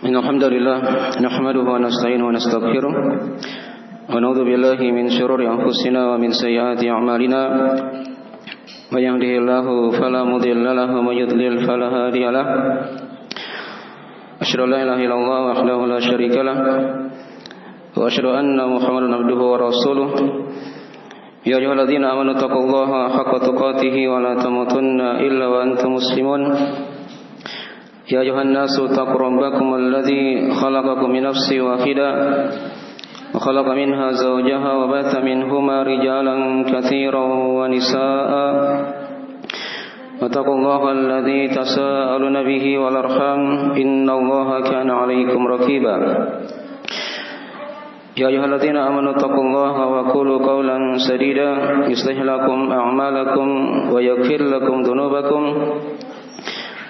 إن الحمد لله نحمده ونستعينه ونستغفره ونعوذ بالله من شرور أنفسنا ومن سيئات أعمالنا من يهده الله فلا مضل له ومن يضلل فلا هادي له أشهد أن لا إله إلا الله وحده لا شريك له وأشهد أن محمدا عبده ورسوله يا أيها الذين آمنوا اتقوا الله حق تقاته ولا تموتن إلا وأنتم مسلمون يا أيها الناس اتقوا ربكم الذي خلقكم من نفس واحدة وخلق منها زوجها وبث منهما رجالا كثيرا ونساء واتقوا الله الذي تساءلون به والأرحام إن الله كان عليكم رقيبا يا أيها الذين آمنوا اتقوا الله وقولوا قولا سديدا يصلح لكم أعمالكم ويغفر لكم ذنوبكم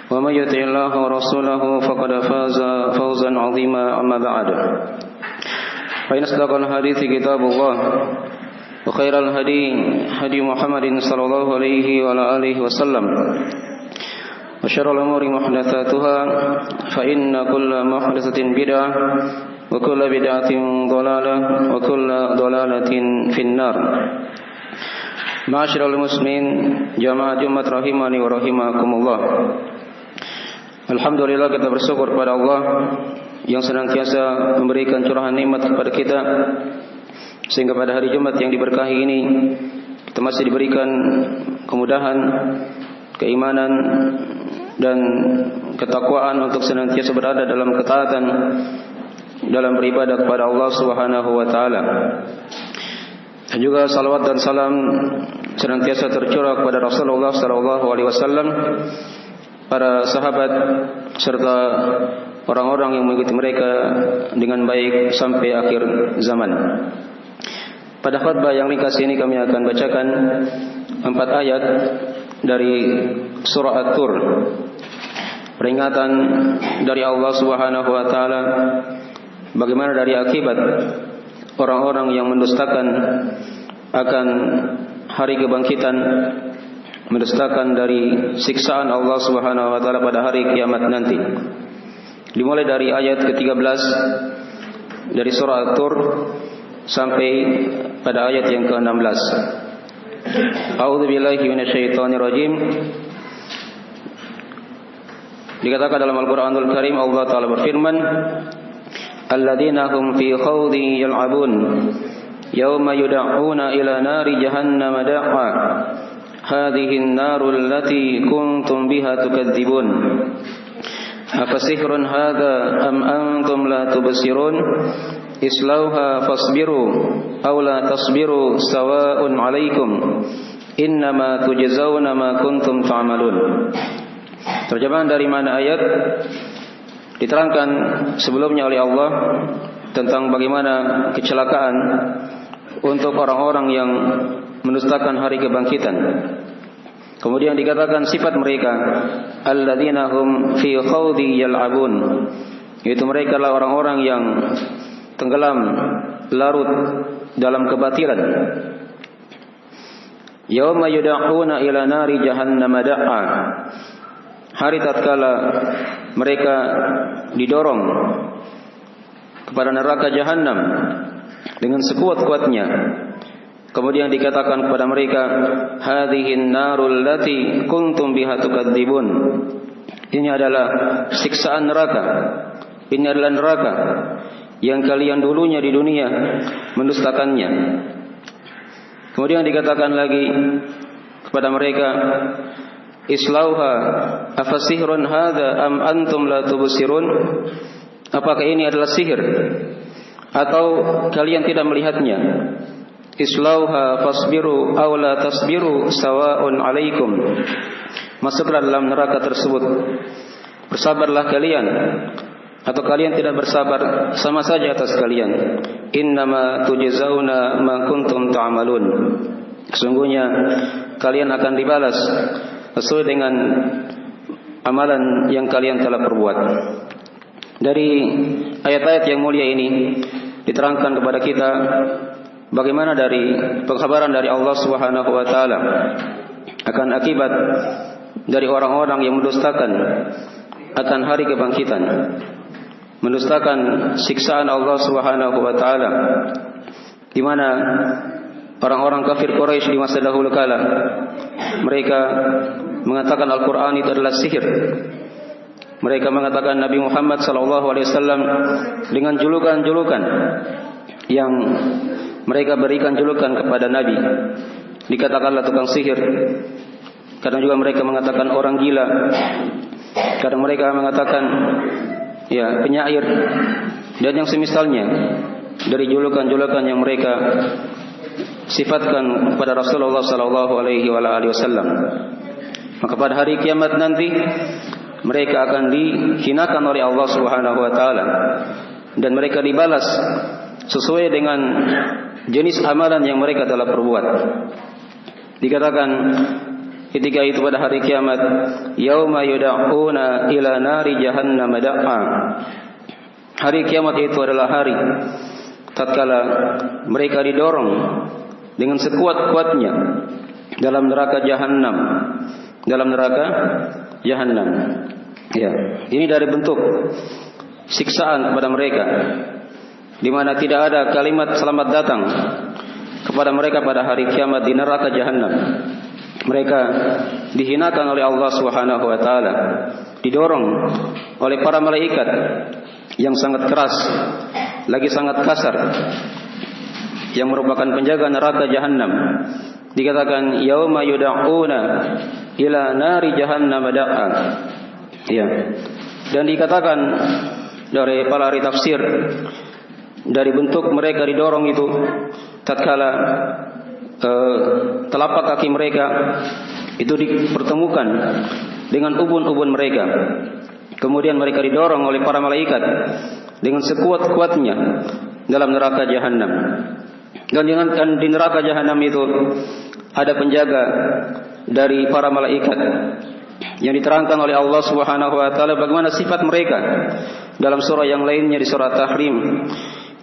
ومن يطع الله ورسوله فقد فاز فوزا عظيما أما بعد فإن أصدق الحديث كتاب الله وخير الهدي هدي محمد صلى الله عليه وعلى آله وسلم وشر الأمور محدثاتها فإن كل محدثة بدعة وكل بدعة ضلالة وكل ضلالة في النار. Ma'asyiral muslimin jamaah Jumat rahimani wa rahimakumullah. Alhamdulillah, kita bersyukur kepada Allah yang senantiasa memberikan curahan nikmat kepada kita, sehingga pada hari Jumat yang diberkahi ini kita masih diberikan kemudahan, keimanan dan ketakwaan untuk senantiasa berada dalam ketaatan dalam beribadah kepada Allah Subhanahu wa taala. Dan juga salawat dan salam senantiasa tercurah kepada Rasulullah sallallahu alaihi wasallam, para sahabat serta orang-orang yang mengikuti mereka dengan baik sampai akhir zaman. Pada khutbah yang ringkas ini kami akan bacakan 4 ayat dari surah At-Tur. Peringatan dari Allah Subhanahu wa taala bagaimana dari akibat orang-orang yang mendustakan akan hari kebangkitan, mendustakan dari siksaan Allah Subhanahu wa taala pada hari kiamat nanti. Dimulai dari ayat ke-13 dari surah At-Tur sampai pada ayat yang ke-16. A'udzubillahi minasyaitonir rajim. Dikatakan dalam Al-Qur'anul Karim, Allah taala berfirman, alladzina hum fi khawdin yal'abun yawma yud'auna ila nari jahannam da'a hadhihi an-naru allati kuntum biha tukadzibun afasihrun hadha am antum la tubsirun islauha fasbiru aw la tasbiru sawa'un 'alaikum innama tujzauna ma kuntum ta'malun. Terjemahan dari mana ayat diterangkan sebelumnya oleh Allah tentang bagaimana kecelakaan untuk orang-orang yang mendustakan hari kebangkitan. Kemudian dikatakan sifat mereka, alladzina hum fi khawdi yal'abun, yaitu mereka adalah orang-orang yang tenggelam larut dalam kebatilan. Yauma yud'auna ila nari jahannam da'a, hari tatkala mereka didorong kepada neraka jahanam dengan sekuat-kuatnya. Kemudian dikatakan kepada mereka, hadhihin narul lati kuntum biha tukadzibun, ini adalah siksaan neraka, ini adalah neraka yang kalian dulunya di dunia mendustakannya. Kemudian dikatakan lagi kepada mereka, islauha afasihrun hadza am antum la tubsirun, apakah ini adalah sihir atau kalian tidak melihatnya? Islauha fasbiru aw la tasbiru sawa'un 'alaikum, masuklah dalam neraka tersebut, bersabarlah kalian atau kalian tidak bersabar, sama saja atas kalian. Innama tujzauna ma kuntum ta'malun, sesungguhnya kalian akan dibalas sesuai dengan amalan yang kalian telah perbuat. Dari ayat-ayat yang mulia ini diterangkan kepada kita bagaimana dari pengkhabaran dari Allah Subhanahu wa taala akan akibat dari orang-orang yang mendustakan akan hari kebangkitan. mendustakan siksaan Allah Subhanahu wa taala, di mana orang-orang kafir Quraisy di masa dahulu kala mereka mengatakan Al-Qur'an itu adalah sihir. Mereka mengatakan Nabi Muhammad sallallahu alaihi wasallam dengan julukan-julukan yang mereka berikan julukan kepada Nabi. Dikatakanlah tukang sihir. Kadang juga mereka mengatakan orang gila. Kadang mereka mengatakan penyair dan yang semisalnya dari julukan-julukan yang mereka sifatkan kepada Rasulullah sallallahu alaihi wasallam. Maka pada hari kiamat nanti mereka akan dihinakan oleh Allah Subhanahu wa taala dan mereka dibalas sesuai dengan jenis amalan yang mereka telah perbuat. Dikatakan ketika itu pada hari kiamat, yauma yud'una ila nari jahannam da'a. Hari kiamat itu adalah hari tatkala mereka didorong dengan sekuat-kuatnya dalam neraka jahanam. Dalam neraka jahanam. Ya, ini dari bentuk siksaan kepada mereka, di mana tidak ada kalimat selamat datang kepada mereka pada hari kiamat di neraka jahanam. Mereka dihinakan oleh Allah Subhanahu wa taala, didorong oleh para malaikat yang sangat keras, lagi sangat kasar, yang merupakan penjaga neraka jahanam. Dikatakan yauma yud'una ila nari jahannam da'a. Ya. Dan dikatakan dari para ahli tafsir, dari bentuk mereka didorong itu tatkala telapak kaki mereka itu dipertemukan dengan ubun-ubun mereka. Kemudian mereka didorong oleh para malaikat dengan sekuat-kuatnya dalam neraka jahanam. Dan di neraka jahanam itu ada penjaga dari para malaikat yang diterangkan oleh Allah Subhanahu wa taala bagaimana sifat mereka dalam surah yang lainnya di surah Tahrim.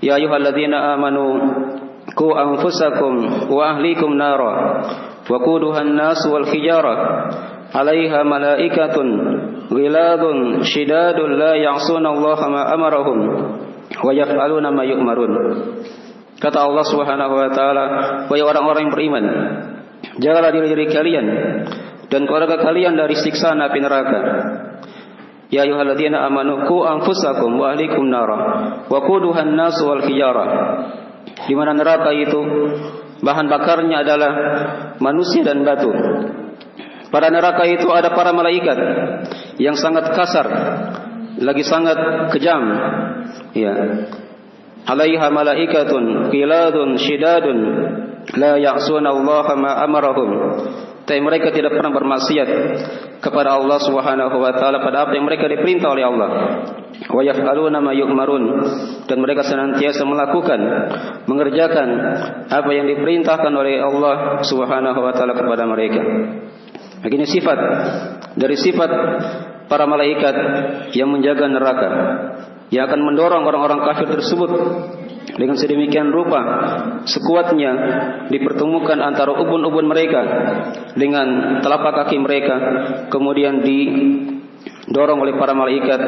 Ya ayyuhalladzina amanu qu anfusakum wa ahlikum nara wa quduhan nas wal hijarah 'alaiha malaikatun ghiladun shidadun la ya'suna Allah ma amarahum wa yaf'aluna ma yu'marun. Kata Allah Subhanahu wa taala, wahai orang-orang yang beriman, jagalah diri-diri kalian dan keluarga kalian dari siksa api neraka. Ya ayyuhalladzina amanu qu anfusakum wa ahlikum nara wa quduhan nas wal hijarah. Di mana neraka itu bahan bakarnya adalah manusia dan batu. Pada neraka itu ada para malaikat yang sangat kasar, lagi sangat kejam. Ya. 'Alaiha malaikatun qiladun shidadun la ya'suna Allah ma amarahum. Tapi mereka tidak pernah bermaksiat kepada Allah Subhanahu wa taala pada apa yang mereka diperintah oleh Allah. Wa yaf'aluna ma yu'marun, dan mereka senantiasa melakukan, mengerjakan apa yang diperintahkan oleh Allah Subhanahu wa taala kepada mereka. Begini sifat dari sifat para malaikat yang menjaga neraka, yang akan mendorong orang-orang kafir tersebut dengan sedemikian rupa, sekuatnya dipertemukan antara ubun-ubun mereka dengan telapak kaki mereka, kemudian didorong oleh para malaikat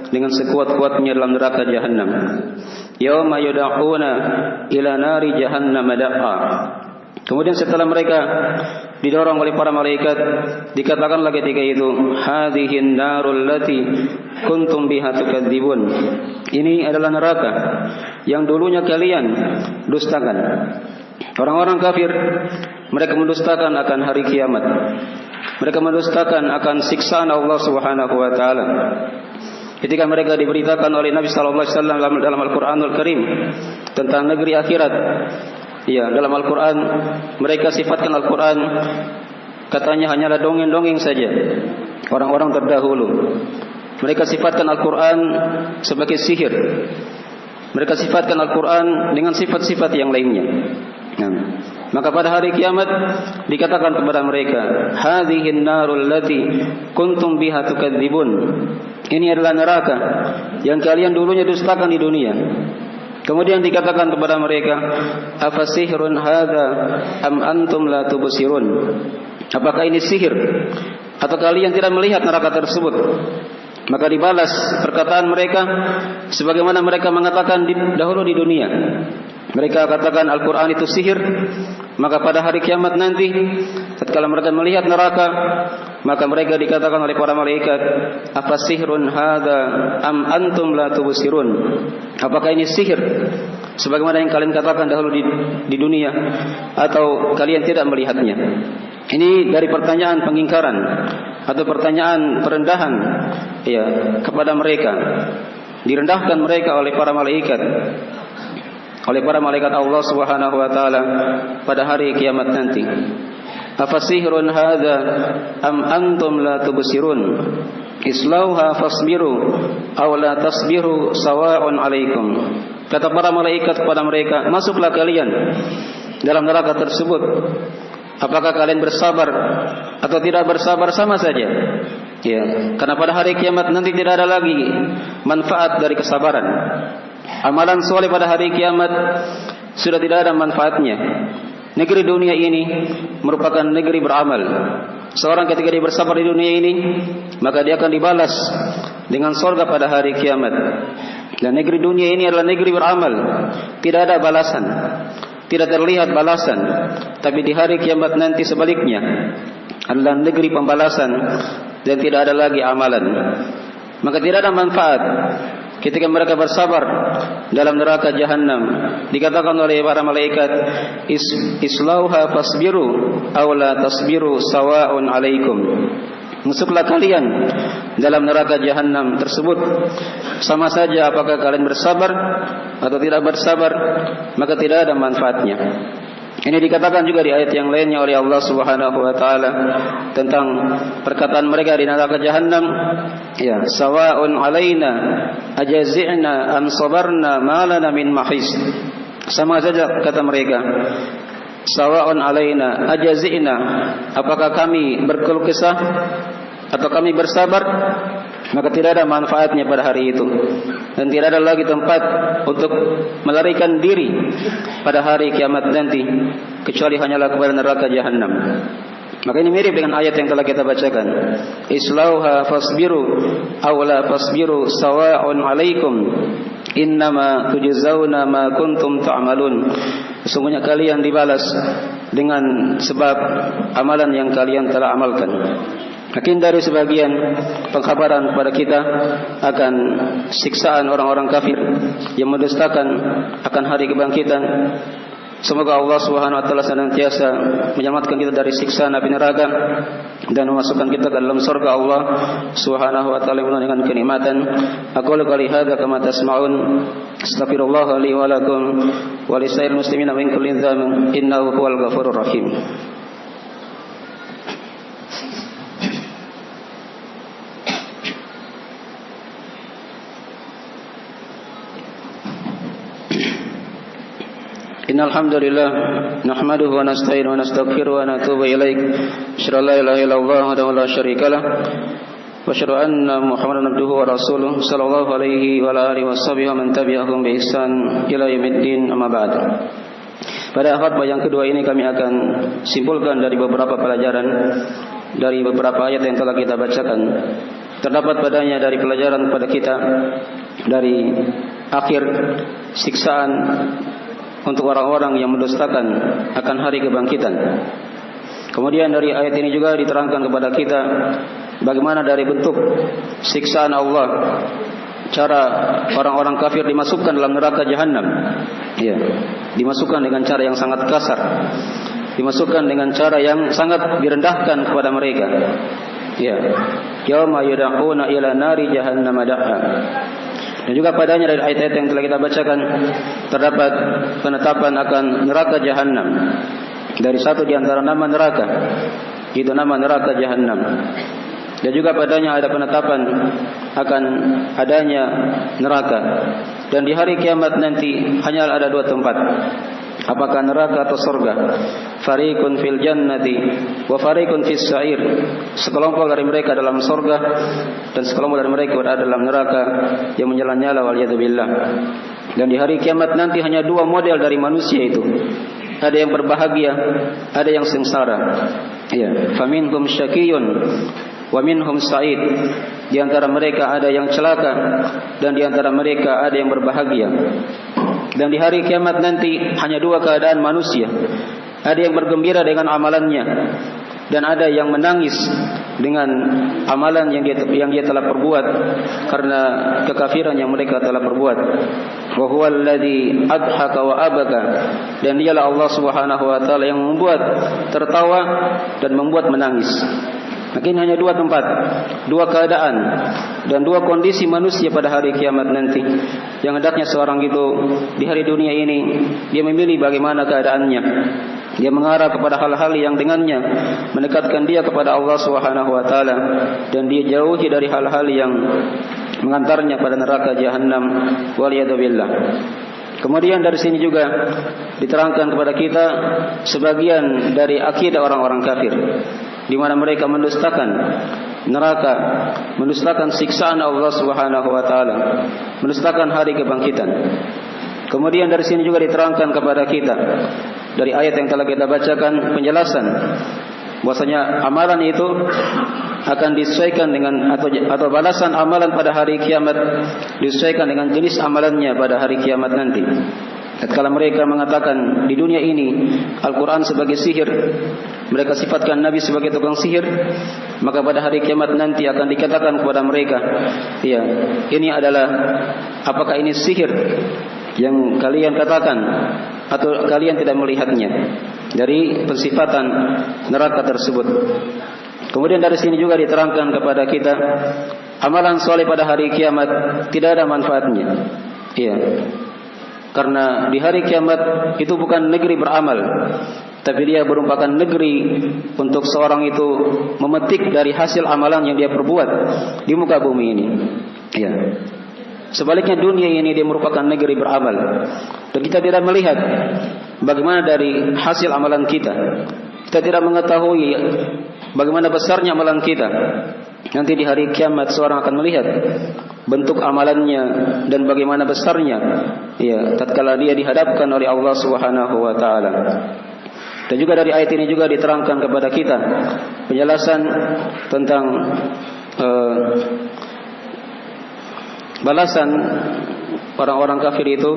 dengan sekuat-kuatnya dalam neraka jahanam. Yauma yud'una ila nari jahannam da'a. Kemudian setelah mereka didorong oleh para malaikat, dikatakanlah ketika itu, hadhihin narul lati kuntum biha tukadzibun. Ini adalah neraka yang dulunya kalian dustakan. Orang-orang kafir, mereka mendustakan akan hari kiamat. Mereka mendustakan akan siksaan Allah Subhanahu wa taala. Ketika mereka diberitakan oleh Nabi sallallahu alaihi wasallam dalam Al-Qur'anul Karim tentang negeri akhirat, ya, dalam Al-Quran mereka sifatkan Al-Quran katanya hanyalah dongeng-dongeng saja. Orang-orang terdahulu mereka sifatkan Al-Quran sebagai sihir. Mereka sifatkan Al-Quran dengan sifat-sifat yang lainnya. Maka pada hari kiamat dikatakan kepada mereka, hadhihin narul lati kuntum biha tukadzibun. Ini adalah neraka yang kalian dulunya dustakan di dunia. Kemudian dikatakan kepada mereka, afasihrun hadza am antum la tubsirun. Apakah ini sihir atau kalian tidak melihat neraka tersebut? maka dibalas perkataan mereka sebagaimana mereka mengatakan dahulu di dunia. Mereka katakan Al-Quran itu sihir, maka pada hari kiamat nanti tatkala mereka melihat neraka, maka mereka dikatakan oleh para malaikat, apa sihrun hadza am antum la tubsirun? Apakah ini sihir sebagaimana yang kalian katakan dahulu di dunia, atau kalian tidak melihatnya? Ini dari pertanyaan pengingkaran atau pertanyaan perendahan ya kepada mereka. Direndahkan mereka oleh para malaikat, oleh para malaikat Allah Subhanahu wa taala pada hari kiamat nanti. Afasihrun hadza am antum la tubsirun? Islauha fasbiru aw la tasbiru sawa'un alaikum. Kata para malaikat kepada mereka, masuklah kalian dalam neraka tersebut. Apakah kalian bersabar atau tidak bersabar, sama saja. Ya, karena pada hari kiamat nanti tidak ada lagi manfaat dari kesabaran. Amalan soleh pada hari kiamat sudah tidak ada manfaatnya. Negeri dunia ini merupakan negeri beramal. Seorang ketika dia bersabar di dunia ini, maka dia akan dibalas dengan surga pada hari kiamat. Dan negeri dunia ini adalah negeri beramal, tidak ada balasan, tidak terlihat balasan. Tapi di hari kiamat nanti sebaliknya adalah negeri pembalasan dan tidak ada lagi amalan. Maka tidak ada manfaat ketika mereka bersabar dalam neraka jahanam. Dikatakan oleh para malaikat, islauha fasbiru aw la tasbiru sawa'un alaikum. Masuklah kalian dalam neraka jahanam tersebut, sama saja apakah kalian bersabar atau tidak bersabar, maka tidak ada manfaatnya. Ini dikatakan juga di ayat yang lainnya oleh Allah Subhanahu wa taala tentang perkataan mereka di neraka jahanam, ya, sawa'un alaina ajazi'na am sabarna ma lana min mahis. Sama saja kata mereka, sawa'un alaina ajazi'na, apakah kami berkeluh kesah atau kami bersabar, maka tidak ada manfaatnya pada hari itu. Dan tidak ada lagi tempat untuk melarikan diri pada hari kiamat nanti, kecuali hanyalah kepada neraka jahanam. Maka ini mirip dengan ayat yang telah kita bacakan, islauha fasbiru aw la fasbiru sawa'un alaikum innama tujzauna ma kuntum ta'malun. Sesungguhnya kalian dibalas dengan sebab amalan yang kalian telah amalkan. Makin dari sebagian pengkhabaran kepada kita akan siksaan orang-orang kafir yang mendustakan akan hari kebangkitan. Semoga Allah Subhanahu wa taala senantiasa menyelamatkan kita dari siksa api neraka dan memasukkan kita ke dalam surga Allah Subhanahu wa taala dengan kenikmatan. Aqulu qouli hadza kama tasma'un, astaghfirullah li wa lakum wa lisairil muslimina min kulli dhanbin innahu huwal ghafurur rahim. Innal hamdalillah nahmaduhu wa nasta'inuhu wa nastaghfiruhu wa natubu ilaih. Asyhadu an la ilaha illallah wahdahu la syarikalah wa asyhadu anna Muhammadan abduhu wa rasuluh sallallahu alaihi wa alihi washabihi wa man tabi'ahum bi ihsan ila yaumiddin, amma ba'd. Pada khutbah yang kedua ini kami akan simpulkan dari beberapa pelajaran dari beberapa ayat yang telah kita bacakan. Terdapat padanya dari pelajaran kepada kita dari akhir siksaan untuk orang-orang yang mendustakan akan hari kebangkitan. Kemudian dari ayat ini juga diterangkan kepada kita bagaimana dari bentuk siksaan Allah, cara orang-orang kafir dimasukkan dalam neraka jahanam. Ya, dimasukkan dengan cara yang sangat kasar, dimasukkan dengan cara yang sangat direndahkan kepada mereka. Ya, yauma yud'una ila nari jahannam da'a. Dan juga padanya dari ayat-ayat yang telah kita bacakan terdapat penetapan akan neraka jahanam. Dari satu di antara nama neraka, itu nama neraka jahanam. Dan juga padanya ada penetapan akan adanya neraka. Dan di hari kiamat nanti hanya ada dua tempat, apakah neraka atau surga. Fariqun fil jannati wa fariqun fis sa'ir. Sekelompok dari mereka dalam surga dan sekelompok dari mereka berada dalam neraka yang menyala-nyala, waliyadzubillah. Dan di hari kiamat nanti hanya dua model dari manusia itu. Ada yang berbahagia, ada yang sengsara. Ya, faminhum syaqiyun wa minhum sa'id. Di antara mereka ada yang celaka dan di antara mereka ada yang berbahagia. Dan di hari kiamat nanti hanya dua keadaan manusia. Ada yang bergembira dengan amalannya dan ada yang menangis dengan amalan yang dia telah perbuat karena kekafiran yang mereka telah perbuat. Wa huwal ladzi adhaka wa abaka, dan dialah Allah Subhanahu wa taala yang membuat tertawa dan membuat menangis. Mungkin hanya dua tempat, dua keadaan dan dua kondisi manusia pada hari kiamat nanti. Yang hendaknya seorang itu di hari dunia ini dia memilih bagaimana keadaannya. Dia mengarah kepada hal-hal yang dengannya mendekatkan dia kepada Allah Subhanahu wa taala, dan dia jauhi dari hal-hal yang mengantarnya pada neraka jahanam, waliyadzubillah. Kemudian dari sini juga diterangkan kepada kita sebagian dari akidah orang-orang kafir, di mana mereka mendustakan neraka, mendustakan siksaan Allah Subhanahu wa taala, mendustakan hari kebangkitan. Kemudian dari sini juga diterangkan kepada kita dari ayat yang telah kita bacakan penjelasan bahwasanya amalan itu akan disesuaikan dengan atau balasan amalan pada hari kiamat disesuaikan dengan jenis amalannya pada hari kiamat nanti. Tatkala mereka mengatakan di dunia ini Al-Quran sebagai sihir, mereka sifatkan Nabi sebagai tukang sihir, maka pada hari kiamat nanti akan dikatakan kepada mereka, ya, ini adalah, apakah ini sihir yang kalian katakan atau kalian tidak melihatnya dari pensifatan neraka tersebut. Kemudian dari sini juga diterangkan kepada kita amalan soleh pada hari kiamat tidak ada manfaatnya. Iya. Karena di hari kiamat itu bukan negeri beramal, tapi dia merupakan negeri untuk seorang itu memetik dari hasil amalan yang dia perbuat di muka bumi ini. Iya. Sebaliknya dunia ini dia merupakan negeri beramal, dan kita tidak melihat bagaimana dari hasil amalan kita. Kita tidak mengetahui bagaimana besarnya amalan kita. Nanti di hari kiamat seorang akan melihat bentuk amalannya dan bagaimana besarnya, ya, tatkala dia dihadapkan oleh Allah Subhanahu wa taala. Dan juga dari ayat ini juga diterangkan kepada kita penjelasan tentang balasan orang-orang kafir itu.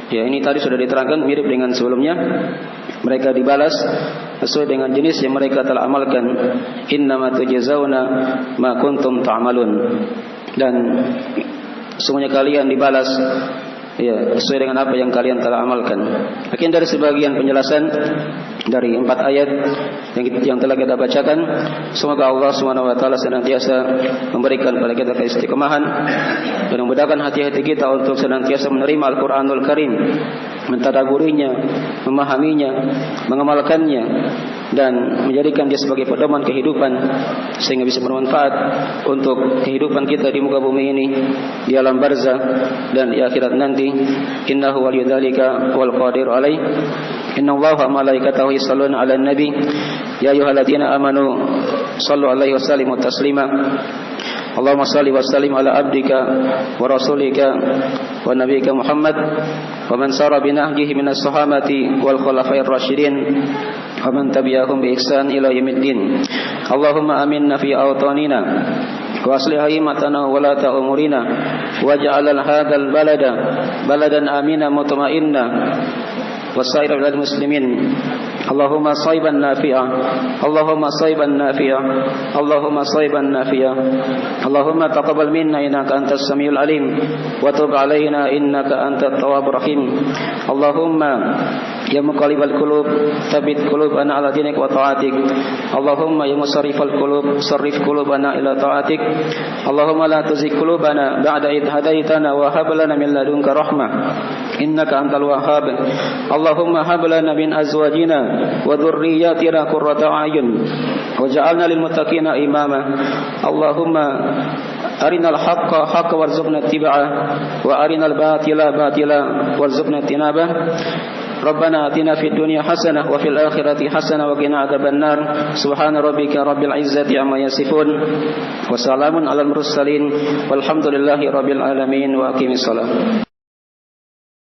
Ya, ini tadi sudah diterangkan mirip dengan sebelumnya. Mereka dibalas sesuai dengan jenis yang mereka telah amalkan. Innama tujzauna ma kuntum ta'malun. Dan sungguhnya kalian dibalas, ya, sesuai dengan apa yang kalian telah amalkan. Mungkin dari sebagian penjelasan dari 4 ayat yang telah kita bacakan, semoga Allah Subhanahu wa taala senantiasa memberikan kepada kita keistiqomahan dan memudahkan hati-hati kita untuk senantiasa menerima Al-Qur'anul Karim, mentadabburinya, memahaminya, mengamalkannya, dan menjadikan dia sebagai pedoman kehidupan sehingga bisa bermanfaat untuk kehidupan kita di muka bumi ini, di alam barzah dan di akhirat nanti. Innahu waliyudzalika wal qadiru alaih. Innallaha wa malaikatahu yusholluna 'alan nabi ya ayyuhalladzina amanu shallu 'alaihi wa sallimu taslima. Allahumma shalli wa sallim ala abdika wa rasulika wa nabiyyika Muhammad wa man sara bi nahjihi minas sahabati wal khulafa'ir rasyidin wa man tabi'ahum bi ihsan ila yaumiddin. Allahumma aminna fi awtanina wa aslih aimatana wa la ta'umurina waj'al hadzal balada baladan amina mutma'inna وسائر بلاد المسلمين. اللهم صيبا نافعا اللهم صيبا نافعا اللهم صيبا نافعا اللهم تقبل منا إنك أنت السميع العليم وتب علينا إنك أنت التواب الرحيم. اللهم يا مقلب القلوب ثبت قلوبنا على دينك وطاعتك. اللهم يا مصرف القلوب صرف قلوبنا إلى طاعتك. اللهم لا تزغ قلوبنا بعد إذ هديتنا وهب لنا من لدنك رحمة إنك أنت الوهاب. اللهم هب لنا من أزواجنا وذرياتنا قرة أعين وجعلنا للمتقين إماما. اللهم أرنا الحق حقا وارزقنا اتباعه وأرنا الباطل باطلا وارزقنا اجتنابه. ربنا آتنا في الدنيا حسنة وفي الآخرة حسنة وقنا عذاب النار. سبحان ربك رب العزة عما يصفون وسلام على المرسلين والحمد لله رب العالمين وأقم الصلاة.